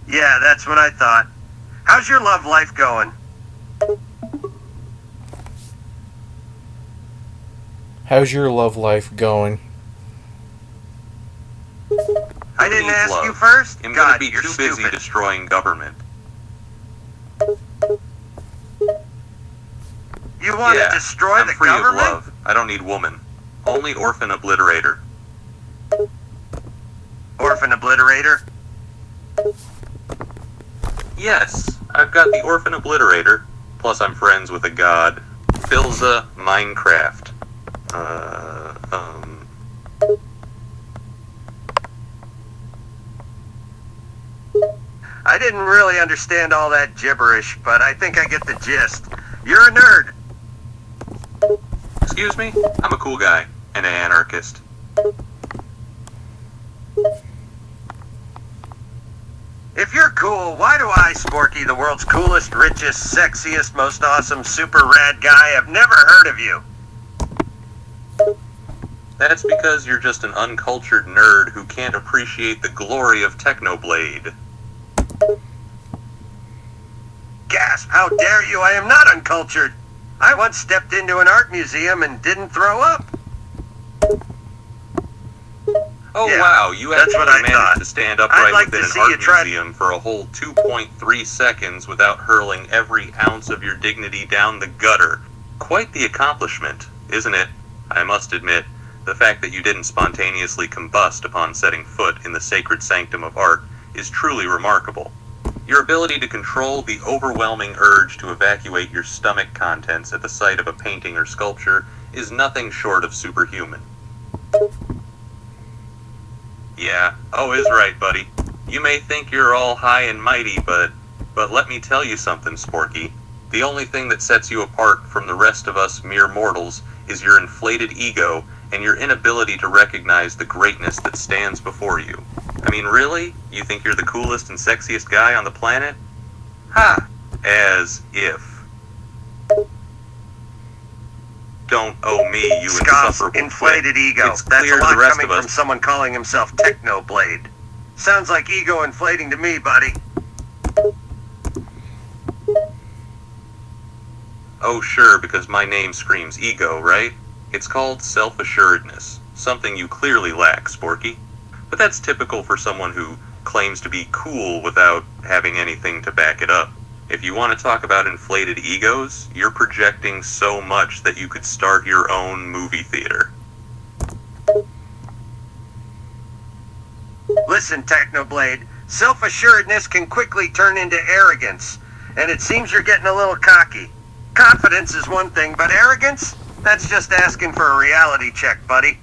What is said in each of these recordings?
Yeah, that's what I thought. How's your love life going? How's your love life going? I didn't ask you first? I'm God, gonna be you're too busy stupid. destroying government. You want to destroy I'm the free government? of love. I don't need woman. Only orphan obliterator. Orphan obliterator? Yes, I've got the orphan obliterator. Plus I'm friends with a god. Filza Minecraft. I didn't really understand all that gibberish, but I think I get the gist. You're a nerd. Excuse me? I'm a cool guy. And an anarchist. If you're cool, why do I, Sporky, the world's coolest, richest, sexiest, most awesome, super rad guy, have never heard of you? That's because you're just an uncultured nerd who can't appreciate the glory of Technoblade. Gasp, how dare you, I am not uncultured. I once stepped into an art museum and didn't throw up. Oh Yeah, wow, you that's actually what I managed thought. to stand I'd upright like within to an see you art try- museum for a whole 2.3 seconds without hurling every ounce of your dignity down the gutter. Quite the accomplishment, isn't it? I must admit, the fact that you didn't spontaneously combust upon setting foot in the sacred sanctum of art is truly remarkable. Your ability to control the overwhelming urge to evacuate your stomach contents at the sight of a painting or sculpture is nothing short of superhuman. Yeah, is right, buddy. You may think you're all high and mighty, but let me tell you something, Sporky. The only thing that sets you apart from the rest of us mere mortals is your inflated ego and your inability to recognize the greatness that stands before you. I mean, really? You think you're the coolest and sexiest guy on the planet? Ha! As if. Don't owe me, you Scoff's insufferable inflated twit. ego. It's That's clear a to lot the rest coming of us. from someone calling himself Technoblade. Sounds like ego inflating to me, buddy. Oh sure, because my name screams ego, right? It's called self-assuredness, something you clearly lack, Sporky. But that's typical for someone who claims to be cool without having anything to back it up. If you want to talk about inflated egos, you're projecting so much that you could start your own movie theater. Listen, Technoblade, self-assuredness can quickly turn into arrogance, and it seems you're getting a little cocky. Confidence is one thing, but arrogance? That's just asking for a reality check, buddy.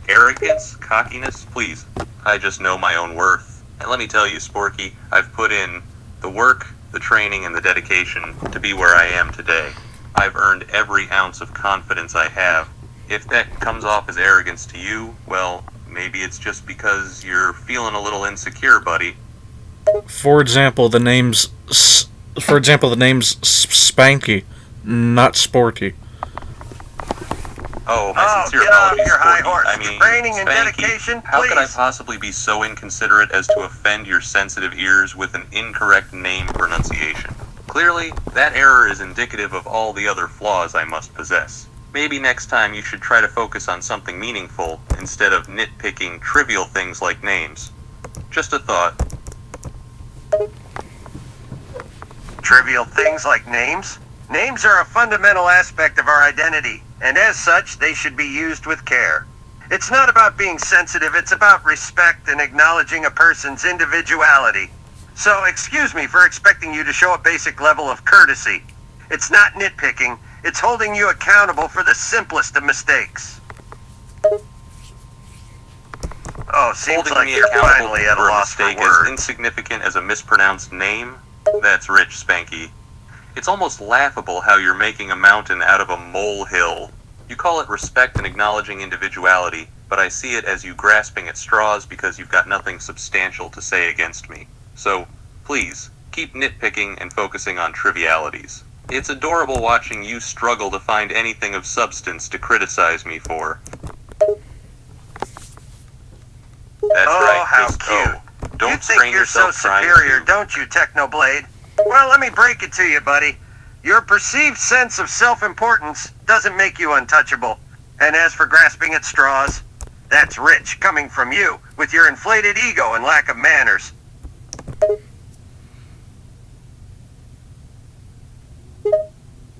Arrogance? Cockiness? Please. I just know my own worth. And let me tell you, Sporky, I've put in the work, the training, and the dedication to be where I am today. I've earned every ounce of confidence I have. If that comes off as arrogance to you, well, maybe it's just because you're feeling a little insecure, buddy. For example, the name's Spanky, not Sporty. Oh, my sincere get off apologies, your high Sporky. horse. I mean, Training and Spanky, dedication, how could I please. possibly be so inconsiderate as to offend your sensitive ears with an incorrect name pronunciation? Clearly, that error is indicative of all the other flaws I must possess. Maybe next time you should try to focus on something meaningful instead of nitpicking trivial things like names. Just a thought. Trivial things like names? Names are a fundamental aspect of our identity, and as such, they should be used with care. It's not about being sensitive, it's about respect and acknowledging a person's individuality. So, excuse me for expecting you to show a basic level of courtesy. It's not nitpicking, it's holding you accountable for the simplest of mistakes. Oh, seems Holding like me you're accountable finally at a for a loss for mistake as words. insignificant as a mispronounced name? That's rich, Spanky. It's almost laughable how you're making a mountain out of a molehill. You call it respect and acknowledging individuality, but I see it as you grasping at straws because you've got nothing substantial to say against me. So, please, keep nitpicking and focusing on trivialities. It's adorable watching you struggle to find anything of substance to criticize me for. That's right, how just cute. don't think strain you're so yourself trying superior, to... don't you, Technoblade? Well, let me break it to you, buddy. Your perceived sense of self-importance doesn't make you untouchable. And as for grasping at straws, that's rich coming from you, with your inflated ego and lack of manners.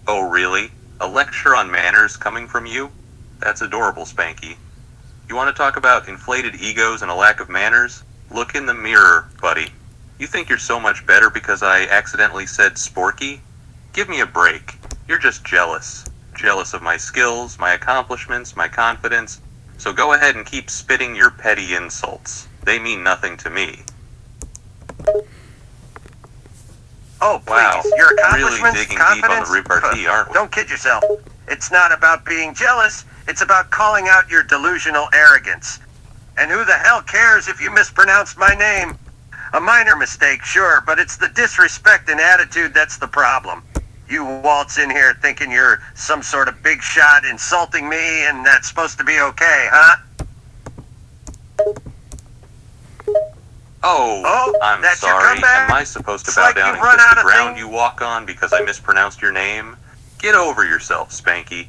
Oh, really? A lecture on manners coming from you? That's adorable, Spanky. You want to talk about inflated egos and a lack of manners? Look in the mirror, buddy. You think you're so much better because I accidentally said sporky? Give me a break. You're just jealous. Jealous of my skills, my accomplishments, my confidence. So go ahead and keep spitting your petty insults. They mean nothing to me. Oh, please, Wow, your really accomplishments, digging deep on confidence? the repartee, aren't we? Don't kid yourself. It's not about being jealous. It's about calling out your delusional arrogance. And who the hell cares if you mispronounced my name? A minor mistake, sure, but it's the disrespect and attitude that's the problem. You waltz in here thinking you're some sort of big shot insulting me and that's supposed to be okay, huh? Oh, I'm that's your sorry. comeback? Am I supposed to It's bow like down you've and run kiss out the of ground things- you walk on because I mispronounced your name? Get over yourself, Spanky.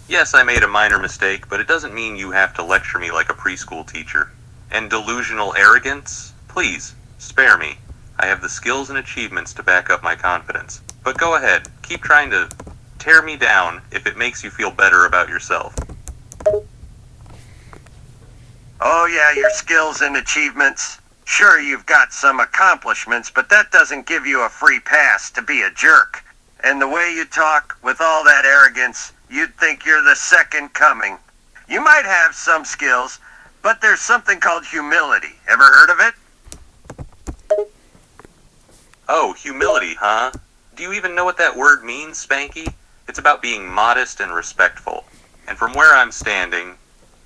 Yes, I made a minor mistake, but it doesn't mean you have to lecture me like a preschool teacher. And delusional arrogance? Please, spare me. I have the skills and achievements to back up my confidence. But go ahead, keep trying to tear me down if it makes you feel better about yourself. Oh yeah, your skills and achievements. Sure, you've got some accomplishments, but that doesn't give you a free pass to be a jerk. And the way you talk, with all that arrogance, you'd think you're the second coming. You might have some skills, but there's something called humility. Ever heard of it? Oh, humility, huh? Do you even know what that word means, Spanky? It's about being modest and respectful. And from where I'm standing,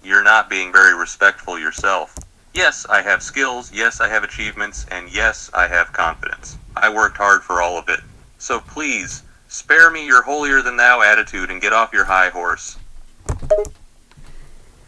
you're not being very respectful yourself. Yes, I have skills, yes, I have achievements, and yes, I have confidence. I worked hard for all of it. So please, spare me your holier-than-thou attitude and get off your high horse.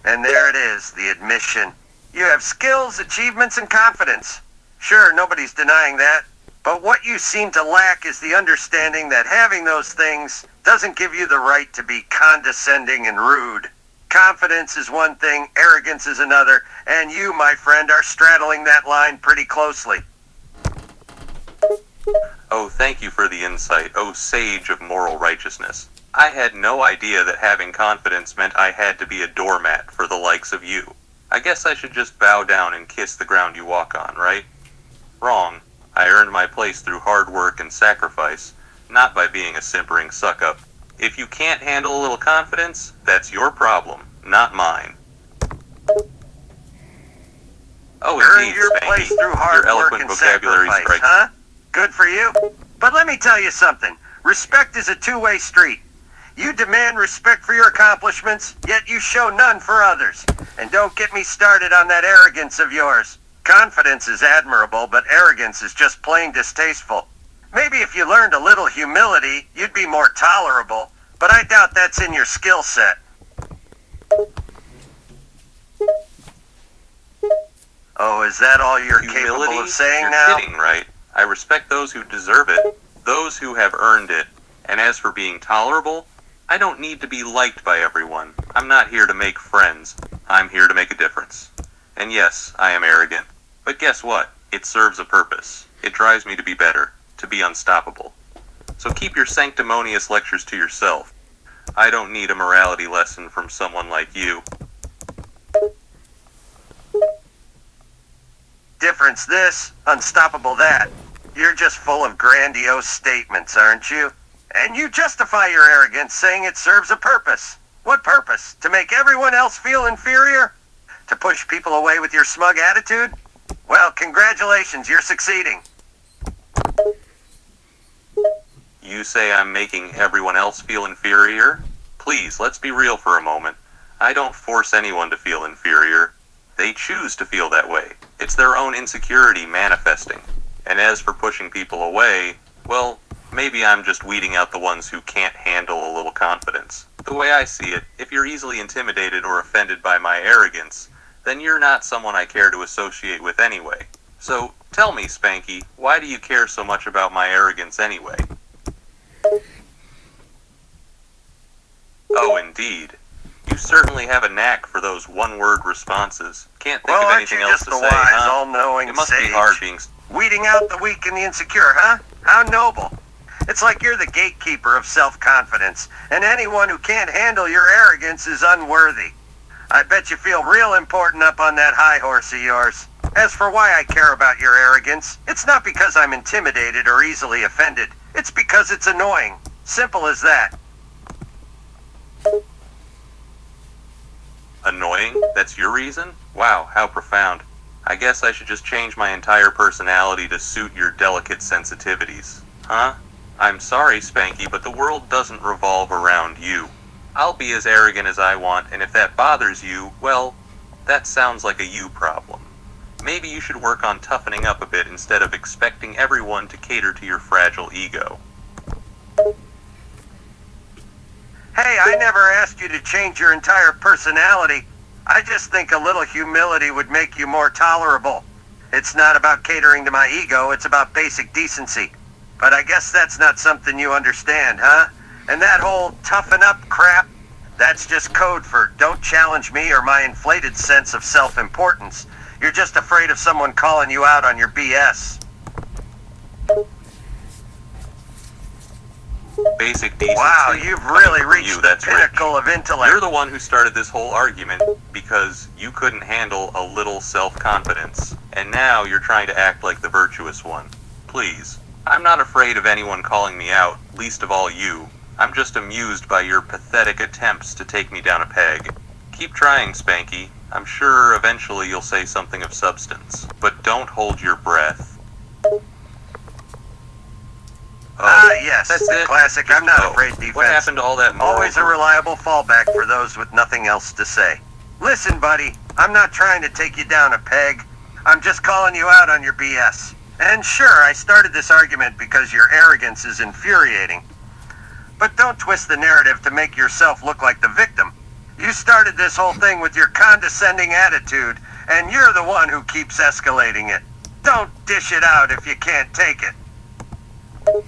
And there it is, the admission. You have skills, achievements, and confidence. Sure, nobody's denying that. But what you seem to lack is the understanding that having those things doesn't give you the right to be condescending and rude. Confidence is one thing, arrogance is another, and you, my friend, are straddling that line pretty closely. Oh, thank you for the insight, oh sage of moral righteousness. I had no idea that having confidence meant I had to be a doormat for the likes of you. I guess I should just bow down and kiss the ground you walk on, right? Wrong. I earned my place through hard work and sacrifice, not by being a simpering suck-up. If you can't handle a little confidence, that's your problem, not mine. Oh, Earn indeed, your Spanky. place through hard Your work eloquent and vocabulary sacrifice, strikes. huh? Good for you. But let me tell you something. Respect is a two-way street. You demand respect for your accomplishments, yet you show none for others. And don't get me started on that arrogance of yours. Confidence is admirable, but arrogance is just plain distasteful. Maybe if you learned a little humility, you'd be more tolerable, but I doubt that's in your skill set. Oh, is that all you're capable of saying You're now? kidding, right? I respect those who deserve it, those who have earned it. And as for being tolerable, I don't need to be liked by everyone. I'm not here to make friends. I'm here to make a difference. And yes, I am arrogant. But guess what? It serves a purpose. It drives me to be better, to be unstoppable. So keep your sanctimonious lectures to yourself. I don't need a morality lesson from someone like you. Difference this, unstoppable that. You're just full of grandiose statements, aren't you? And you justify your arrogance saying it serves a purpose. What purpose? To make everyone else feel inferior? To push people away with your smug attitude? Well, congratulations, you're succeeding. You say I'm making everyone else feel inferior? Please, let's be real for a moment. I don't force anyone to feel inferior. They choose to feel that way. It's their own insecurity manifesting. And as for pushing people away, well, maybe I'm just weeding out the ones who can't handle a little confidence. The way I see it, if you're easily intimidated or offended by my arrogance, then you're not someone I care to associate with anyway. So Tell me, Spanky, why do you care so much about my arrogance anyway? Oh, indeed. You certainly have a knack for those one-word responses. Can't think of anything else to say, Well, aren't you just a wise, huh? all-knowing It must sage? be hard being... Weeding out the weak and the insecure, huh? How noble. It's like you're the gatekeeper of self-confidence, and anyone who can't handle your arrogance is unworthy. I bet you feel real important up on that high horse of yours. As for why I care about your arrogance, it's not because I'm intimidated or easily offended. It's because it's annoying. Simple as that. Annoying? That's your reason? Wow, how profound. I guess I should just change my entire personality to suit your delicate sensitivities. Huh? I'm sorry, Spanky, but the world doesn't revolve around you. I'll be as arrogant as I want, and if that bothers you, well, that sounds like a you problem. Maybe you should work on toughening up a bit instead of expecting everyone to cater to your fragile ego. Hey, I never asked you to change your entire personality. I just think a little humility would make you more tolerable. It's not about catering to my ego, it's about basic decency. But I guess that's not something you understand, huh? And that whole toughen up crap, that's just code for don't challenge me or my inflated sense of self-importance. You're just afraid of someone calling you out on your BS. Basic decency? Wow, you've really Coming from reached you, the that's rich. pinnacle of intellect. You're the one who started this whole argument because you couldn't handle a little self-confidence, and now you're trying to act like the virtuous one. Please. I'm not afraid of anyone calling me out, least of all you. I'm just amused by your pathetic attempts to take me down a peg. Keep trying, Spanky. I'm sure eventually you'll say something of substance. But don't hold your breath. Yes, that's the it? classic I'm not afraid defense. What happened to all that moral... Always a reliable fallback for those with nothing else to say. Listen, buddy, I'm not trying to take you down a peg. I'm just calling you out on your BS. And sure, I started this argument because your arrogance is infuriating. But don't twist the narrative to make yourself look like the victim. You started this whole thing with your condescending attitude, and you're the one who keeps escalating it. Don't dish it out if you can't take it.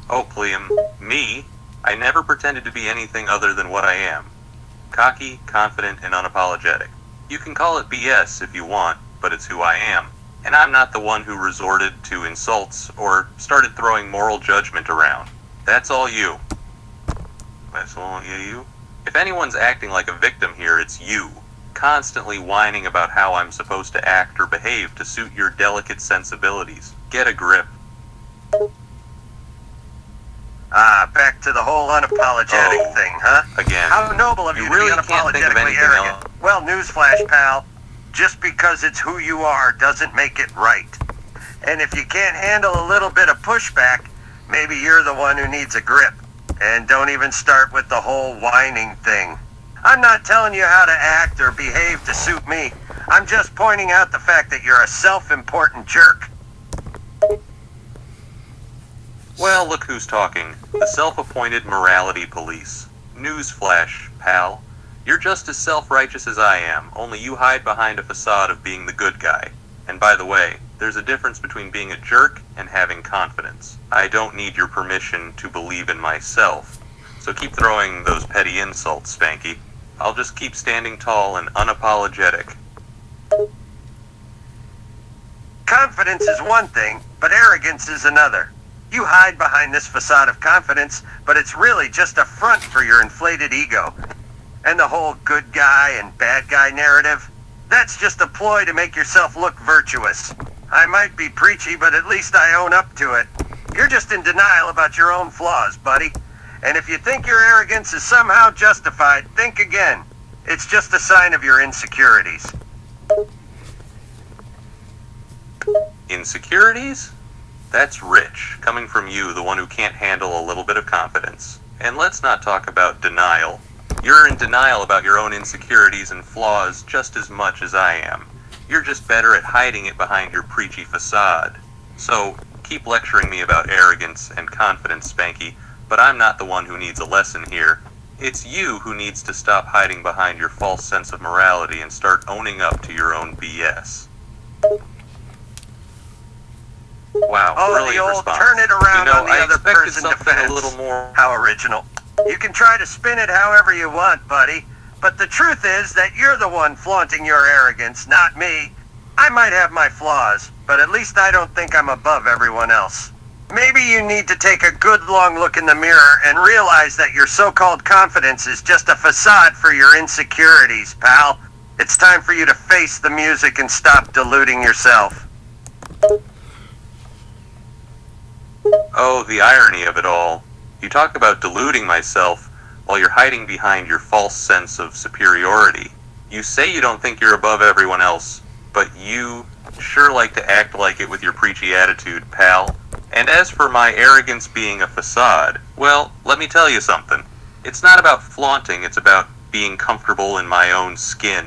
Oh, Clem, me? I never pretended to be anything other than what I am. Cocky, confident, and unapologetic. You can call it BS if you want, but it's who I am. And I'm not the one who resorted to insults or started throwing moral judgment around. That's all you. That's all you? If anyone's acting like a victim here, it's you. Constantly whining about how I'm supposed to act or behave to suit your delicate sensibilities. Get a grip. Back to the whole unapologetic thing, huh? Again. How noble of you, really to be can't think of unapologetically anything arrogant. else. Well, newsflash, pal. Just because it's who you are doesn't make it right. And if you can't handle a little bit of pushback, maybe you're the one who needs a grip. And don't even start with the whole whining thing. I'm not telling you how to act or behave to suit me. I'm just pointing out the fact that you're a self-important jerk. Well, look who's talking. The self-appointed morality police. Newsflash, pal. You're just as self-righteous as I am, only you hide behind a facade of being the good guy. And by the way, there's a difference between being a jerk and having confidence. I don't need your permission to believe in myself. So keep throwing those petty insults, Spanky. I'll just keep standing tall and unapologetic. Confidence is one thing, but arrogance is another. You hide behind this facade of confidence, but it's really just a front for your inflated ego. And the whole good guy and bad guy narrative, that's just a ploy to make yourself look virtuous. I might be preachy, but at least I own up to it. You're just in denial about your own flaws, buddy. And if you think your arrogance is somehow justified, think again. It's just a sign of your insecurities. Insecurities? That's rich, coming from you, the one who can't handle a little bit of confidence. And let's not talk about denial. You're in denial about your own insecurities and flaws just as much as I am. You're just better at hiding it behind your preachy facade. So, keep lecturing me about arrogance and confidence, Spanky, but I'm not the one who needs a lesson here. It's you who needs to stop hiding behind your false sense of morality and start owning up to your own BS. Wow, Oh, brilliant the old response. turn it around on the I other expected person something defense. a little more. How original. You can try to spin it however you want, buddy. But the truth is that you're the one flaunting your arrogance, not me. I might have my flaws, but at least I don't think I'm above everyone else. Maybe you need to take a good long look in the mirror and realize that your so-called confidence is just a facade for your insecurities, pal. It's time for you to face the music and stop deluding yourself. Oh, the irony of it all. You talk about deluding myself while you're hiding behind your false sense of superiority. You say you don't think you're above everyone else, but you sure like to act like it with your preachy attitude, pal. And as for my arrogance being a facade, well, let me tell you something. It's not about flaunting, it's about being comfortable in my own skin.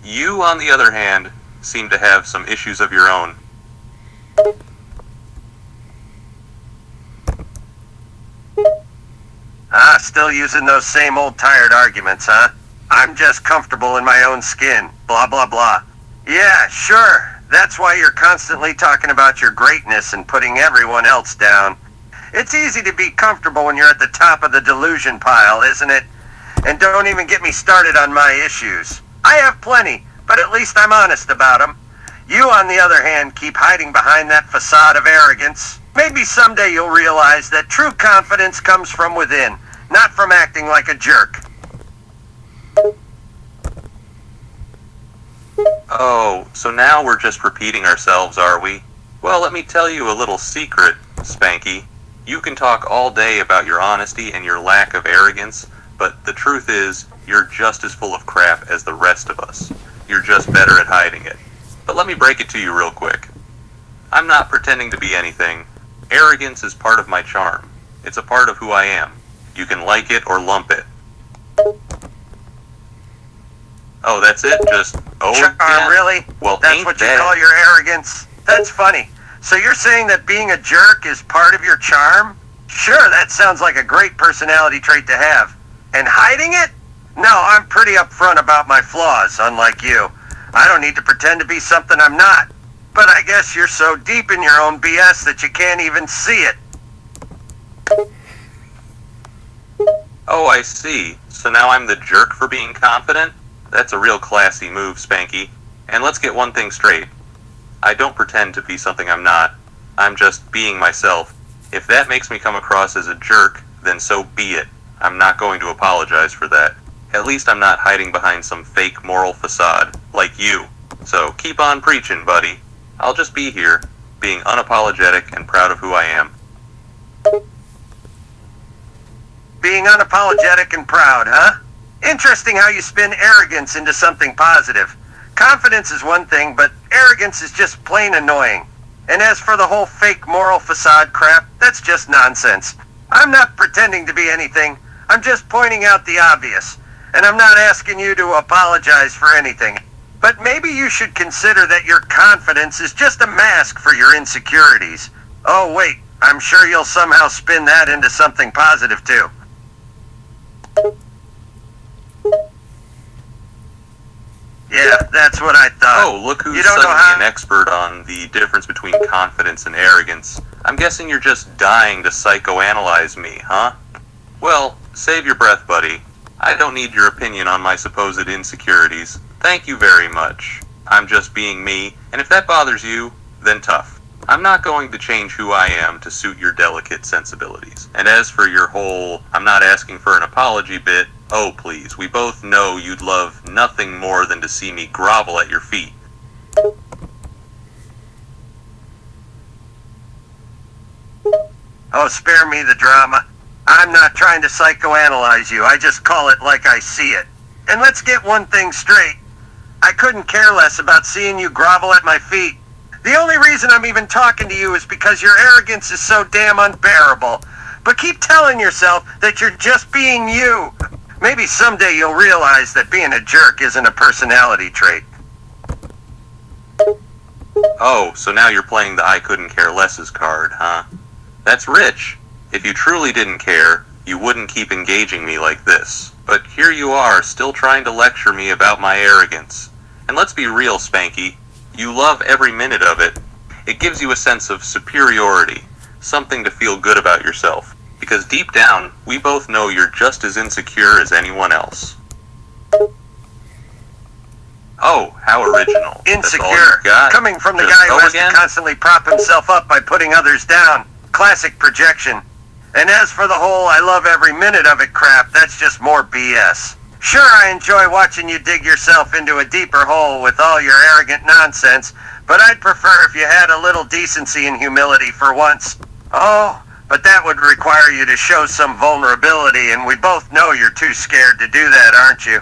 You, on the other hand, seem to have some issues of your own. Ah, still using those same old tired arguments, huh? I'm just comfortable in my own skin, blah blah blah. Yeah, sure, that's why you're constantly talking about your greatness and putting everyone else down. It's easy to be comfortable when you're at the top of the delusion pile, isn't it? And don't even get me started on my issues. I have plenty, but at least I'm honest about them. You, on the other hand, keep hiding behind that facade of arrogance. Maybe someday you'll realize that true confidence comes from within, not from acting like a jerk. Oh, so now we're just repeating ourselves, are we? Well, let me tell you a little secret, Spanky. You can talk all day about your honesty and your lack of arrogance, but the truth is, you're just as full of crap as the rest of us. You're just better at hiding it. But let me break it to you real quick. I'm not pretending to be anything. Arrogance is part of my charm. It's a part of who I am. You can like it or lump it. Oh, that's it? Just, oh, Charm, yeah? really? Well, That's ain't what you that- call your arrogance? That's funny. So you're saying that being a jerk is part of your charm? Sure, that sounds like a great personality trait to have. And hiding it? No, I'm pretty upfront about my flaws, unlike you. I don't need to pretend to be something I'm not. But I guess you're so deep in your own BS that you can't even see it. Oh, I see. So now I'm the jerk for being confident? That's a real classy move, Spanky. And let's get one thing straight. I don't pretend to be something I'm not. I'm just being myself. If that makes me come across as a jerk, then so be it. I'm not going to apologize for that. At least I'm not hiding behind some fake moral facade, like you. So keep on preaching, buddy. I'll just be here, being unapologetic and proud of who I am. Being unapologetic and proud, huh? Interesting how you spin arrogance into something positive. Confidence is one thing, but arrogance is just plain annoying. And as for the whole fake moral facade crap, that's just nonsense. I'm not pretending to be anything. I'm just pointing out the obvious. And I'm not asking you to apologize for anything. But maybe you should consider that your confidence is just a mask for your insecurities. Oh wait, I'm sure you'll somehow spin that into something positive too. Yeah, that's what I thought. Oh, look who's You don't know suddenly how- an expert on the difference between confidence and arrogance. I'm guessing you're just dying to psychoanalyze me, huh? Well, save your breath, buddy. I don't need your opinion on my supposed insecurities. Thank you very much. I'm just being me, and if that bothers you, then tough. I'm not going to change who I am to suit your delicate sensibilities. And as for your whole, I'm not asking for an apology bit, oh please, we both know you'd love nothing more than to see me grovel at your feet. Oh, spare me the drama. I'm not trying to psychoanalyze you. I just call it like I see it. And let's get one thing straight. I couldn't care less about seeing you grovel at my feet. The only reason I'm even talking to you is because your arrogance is so damn unbearable. But keep telling yourself that you're just being you. Maybe someday you'll realize that being a jerk isn't a personality trait. Oh, so now you're playing the I couldn't care less's card, huh? That's rich. If you truly didn't care, you wouldn't keep engaging me like this. But here you are, still trying to lecture me about my arrogance. And let's be real, Spanky. You love every minute of it. It gives you a sense of superiority, something to feel good about yourself. Because deep down, we both know you're just as insecure as anyone else. Oh, how original. Insecure. That's all you got? Coming from the Just guy who go has again? to constantly prop himself up by putting others down. Classic projection. And as for the whole I love every minute of it crap, that's just more BS. Sure, I enjoy watching you dig yourself into a deeper hole with all your arrogant nonsense, but I'd prefer if you had a little decency and humility for once. Oh, but that would require you to show some vulnerability, and we both know you're too scared to do that, aren't you?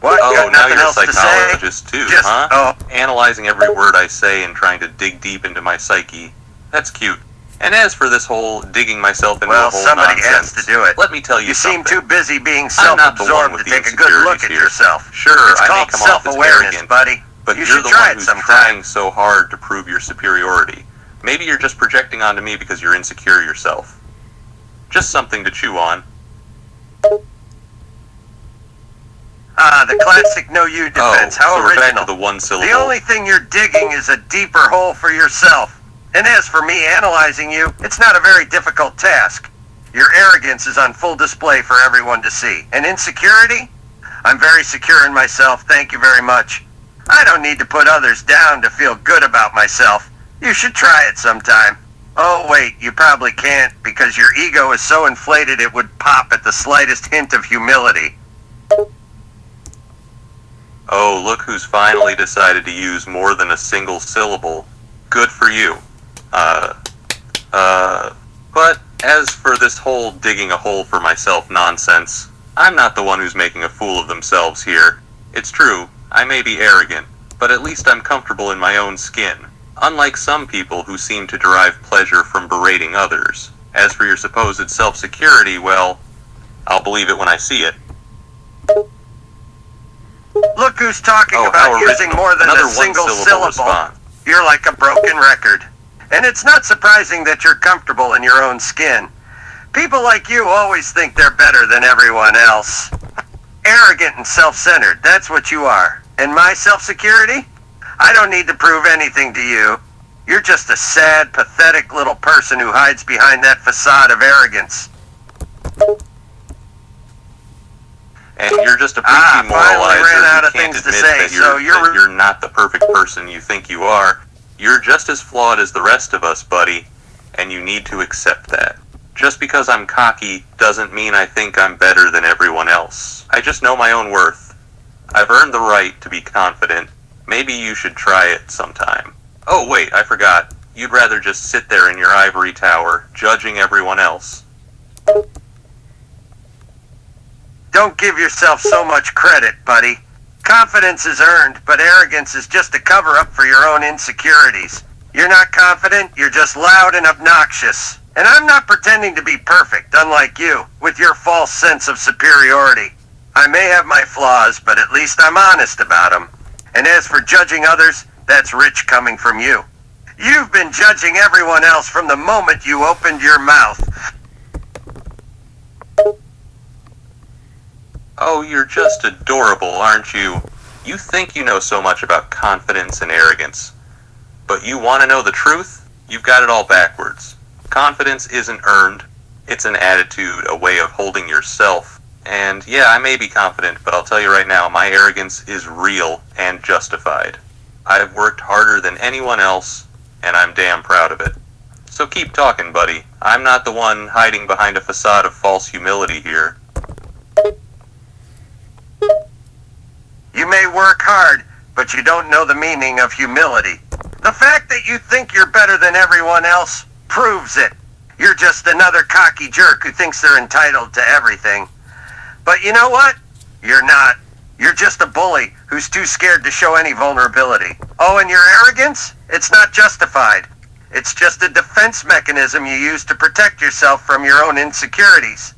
What? Oh, Got now nothing you're a else to say? psychologist too, Just, huh? oh. Analyzing every word I say and trying to dig deep into my psyche. That's cute. And as for this whole digging myself into Well, a whole somebody nonsense, has to do it. let me tell you You seem something. too busy being I'm not the one self-absorbed with to the take a good look insecurities at here. yourself. Sure, It's I may called come off as self-awareness, arrogant, buddy. but You you're should the try one it who's sometime. trying so hard to prove your superiority. Maybe you're just projecting onto me because you're insecure yourself. Just something to chew on. Ah, the classic no-you defense. How so we're original. back to the one syllable. The only thing you're digging is a deeper hole for yourself. And as for me analyzing you, it's not a very difficult task. Your arrogance is on full display for everyone to see. And insecurity? I'm very secure in myself, thank you very much. I don't need to put others down to feel good about myself. You should try it sometime. Oh wait, you probably can't, because your ego is so inflated it would pop at the slightest hint of humility. Oh, look who's finally decided to use more than a single syllable. Good for you. But as for this whole digging a hole for myself nonsense, I'm not the one who's making a fool of themselves here. It's true, I may be arrogant, but at least I'm comfortable in my own skin. Unlike some people who seem to derive pleasure from berating others. As for your supposed self-security, well, I'll believe it when I see it. Look who's talking Oh, about how using original. more than Another a single one-syllable syllable. response. You're like a broken record. And it's not surprising that you're comfortable in your own skin. People like you always think they're better than everyone else. Arrogant and self-centered, that's what you are. And my self-security? I don't need to prove anything to you. You're just a sad, pathetic little person who hides behind that facade of arrogance. And you're just a finally preachy moralizer ran out who of can't things to admit say, that so you're not the perfect person you think you are. You're just as flawed as the rest of us, buddy, and you need to accept that. Just because I'm cocky doesn't mean I think I'm better than everyone else. I just know my own worth. I've earned the right to be confident. Maybe you should try it sometime. Oh wait, I forgot. You'd rather just sit there in your ivory tower, judging everyone else. Don't give yourself so much credit, buddy. Confidence is earned, but arrogance is just a cover-up for your own insecurities. You're not confident, you're just loud and obnoxious. And I'm not pretending to be perfect, unlike you, with your false sense of superiority. I may have my flaws, but at least I'm honest about them. And as for judging others, that's rich coming from you. You've been judging everyone else from the moment you opened your mouth. Oh, you're just adorable, aren't you? You think you know so much about confidence and arrogance. But you want to know the truth? You've got it all backwards. Confidence isn't earned. It's an attitude, a way of holding yourself. And yeah, I may be confident, but I'll tell you right now, my arrogance is real and justified. I've worked harder than anyone else, and I'm damn proud of it. So keep talking, buddy. I'm not the one hiding behind a facade of false humility here. You may work hard, but you don't know the meaning of humility. The fact that you think you're better than everyone else proves it. You're just another cocky jerk who thinks they're entitled to everything. But you know what? You're not. You're just a bully who's too scared to show any vulnerability. Oh, and your arrogance? It's not justified. It's just a defense mechanism you use to protect yourself from your own insecurities.